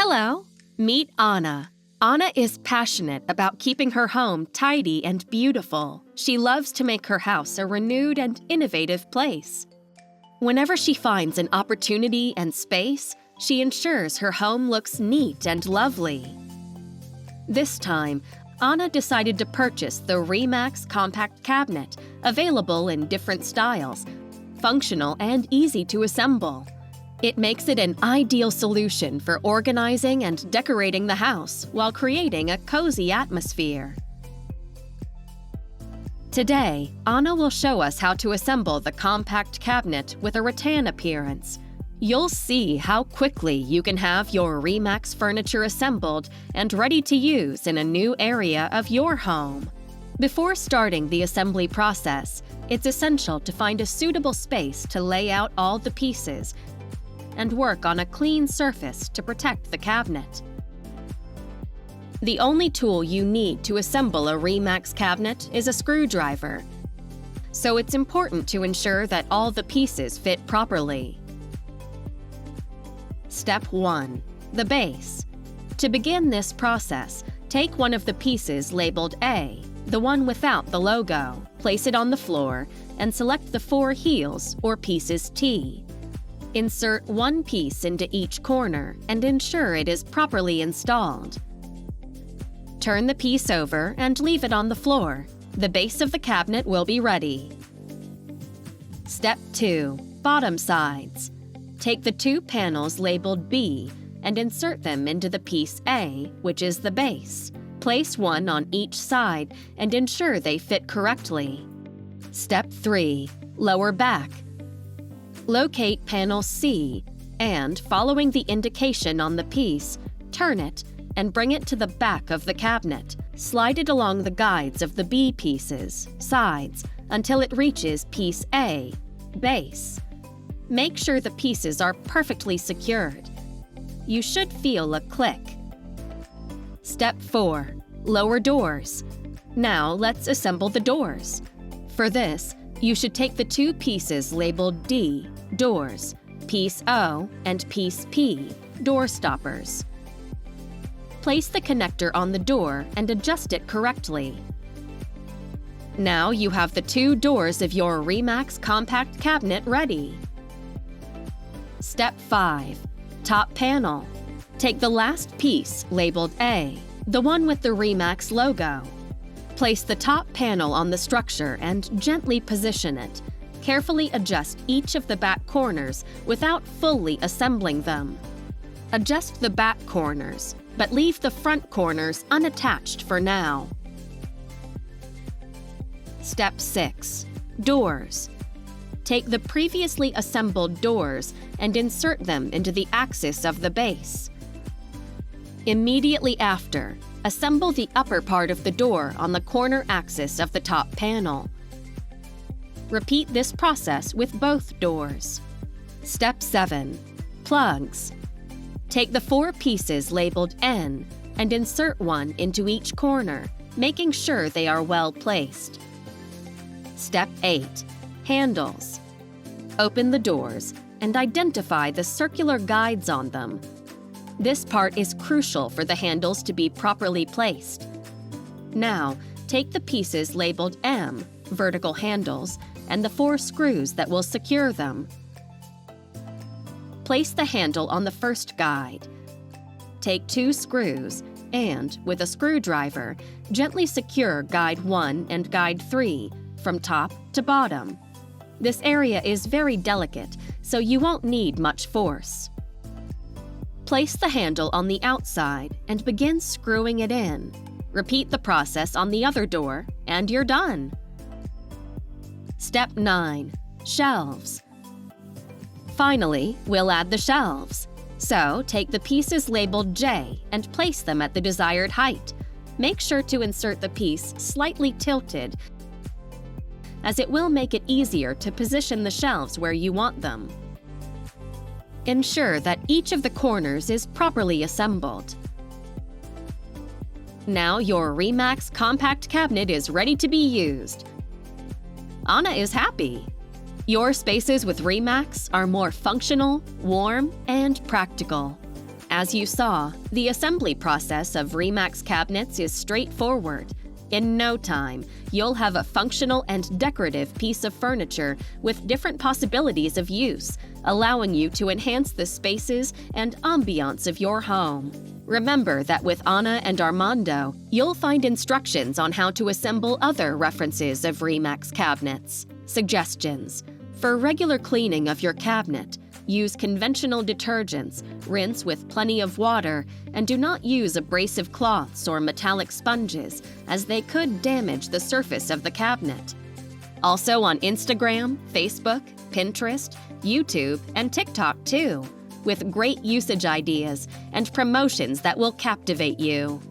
Hello, meet Anna. Anna is passionate about keeping her home tidy and beautiful. She loves to make her house a renewed and innovative place. Whenever she finds an opportunity and space, she ensures her home looks neat and lovely. This time, Anna decided to purchase the Rimax compact cabinet, available in different styles, functional and easy to assemble. It makes it an ideal solution for organizing and decorating the house while creating a cozy atmosphere. Today, Anna will show us how to assemble the compact cabinet with a rattan appearance. You'll see how quickly you can have your Rimax furniture assembled and ready to use in a new area of your home. Before starting the assembly process, it's essential to find a suitable space to lay out all the pieces and work on a clean surface to protect the cabinet. The only tool you need to assemble a Rimax cabinet is a screwdriver, so it's important to ensure that all the pieces fit properly. Step 1. The base. To begin this process, take one of the pieces labeled A, the one without the logo, place it on the floor, and select the 4 heels or pieces T. Insert one piece into each corner and ensure it is properly installed. Turn the piece over and leave it on the floor. The base of the cabinet will be ready. Step 2. Bottom sides. Take the 2 panels labeled B and insert them into the piece A, which is the base. Place one on each side and ensure they fit correctly. Step 3. Lower back. Locate panel C and, following the indication on the piece, turn it and bring it to the back of the cabinet. Slide it along the guides of the B pieces, sides, until it reaches piece A, base. Make sure the pieces are perfectly secured. You should feel a click. Step 4. Lower doors. Now let's assemble the doors. For this, you should take the 2 pieces labeled D, doors, piece O, and piece P, door stoppers. Place the connector on the door and adjust it correctly. Now you have the 2 doors of your Rimax compact cabinet ready. Step 5. Top panel. Take the last piece labeled A, the one with the Rimax logo. Place the top panel on the structure and gently position it. Carefully adjust each of the back corners without fully assembling them. Adjust the back corners, but leave the front corners unattached for now. Step 6. Doors. Take the previously assembled doors and insert them into the axis of the base. Immediately after, assemble the upper part of the door on the corner axis of the top panel. Repeat this process with both doors. Step 7. Plugs. Take the 4 pieces labeled N and insert one into each corner, making sure they are well placed. Step 8. Handles. Open the doors and identify the circular guides on them. This part is crucial for the handles to be properly placed. Now, take the pieces labeled M, vertical handles, and the 4 screws that will secure them. Place the handle on the first guide. Take 2 screws and, with a screwdriver, gently secure guide 1 and guide 3 from top to bottom. This area is very delicate, so you won't need much force. Place the handle on the outside and begin screwing it in. Repeat the process on the other door, and you're done. Step 9. Shelves. Finally, we'll add the shelves. So, take the pieces labeled J and place them at the desired height. Make sure to insert the piece slightly tilted, as it will make it easier to position the shelves where you want them. Ensure that each of the corners is properly assembled. Now your Rimax compact cabinet is ready to be used. Anna is happy. Your spaces with Rimax are more functional, warm, and practical. As you saw, the assembly process of Rimax cabinets is straightforward. In no time, you'll have a functional and decorative piece of furniture with different possibilities of use, allowing you to enhance the spaces and ambiance of your home. Remember that with Anna and Armando, you'll find instructions on how to assemble other references of Rimax cabinets. Suggestions: for regular cleaning of your cabinet, use conventional detergents, rinse with plenty of water, and do not use abrasive cloths or metallic sponges, as they could damage the surface of the cabinet. Also on Instagram, Facebook, Pinterest, YouTube, and TikTok too, with great usage ideas and promotions that will captivate you.